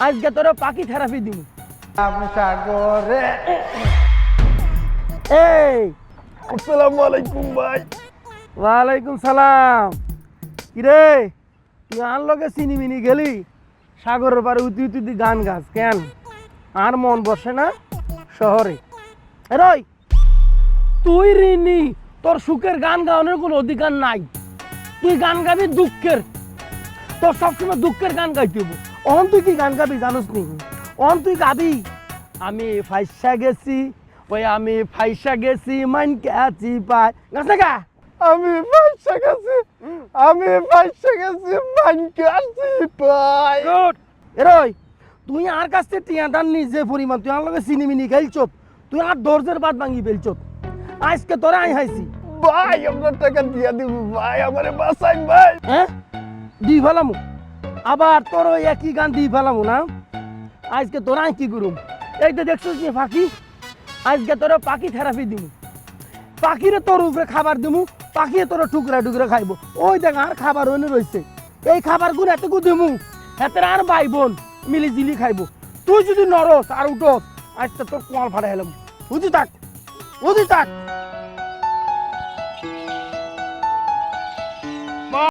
আজকে তোরা পাখি থেরাপি দিন। আমি সাগরে। এই আসসালামু আলাইকুম ভাই। ওয়ালাইকুম সালাম। কিরে তুই আর লগে চিনিমিনি গেলি সাগরের পারে উতি উতি দি গান গাছ কেন? আর মন বসে না শহরে? রই তুই ঋণী, তোর সুখের গান গাওয়ানোর কোনো অধিকার নাই। তুই গান গাবি দুঃখের, তোর সবসময় দুঃখের গান গাইতে হবো। অন তুই কি গান গাবি জানোস নি? অন তুই গাবি আমি ফাইসা গেছি, ওই আমি ফাইসা গেছি মাইনকে আছি পাই গাছ না গা। আমি ফাইসা গেছি, আমি ফাইসা গেছি মাইনকে আছি পাই। গুড। এরই তুই আর কাছ থেকে টিয়া দান নিজে পরিমাণ তুই আমার লগে চিনিমিনি খেলছত, তুই আর দরজের বাদ ভাঙি ফেলছত। আজকে তোরা আই হাইছি ভাই আপনার টাকা দিয়া দিব ভাই, আমারে বাঁচাইন ভাই। হ্যাঁ দি ফেলামু, আবার তোর ওই একই গান দি ফেলামু না। আজকে তোরা কি করুম, এই তো দেখছিস যে পাখি, আজকে তোরা পাখি থেরাপি দিমু। পাখিরে তোর উপরে খাবার দিমু, পাখিয়ে তোর টুকরা টুকরা খাইব। ওই দেখ আর খাবার ওনে রয়েছে, এই খাবারগুলো এতটুকু দিমু, এতে আর ভাই বোন মিলি জিলি খাইব। তুই যদি নরস আর উঠস আজকে তোর কোয়াল ফাড়া হেলাম। বুঝি থাক, বুঝি থাক।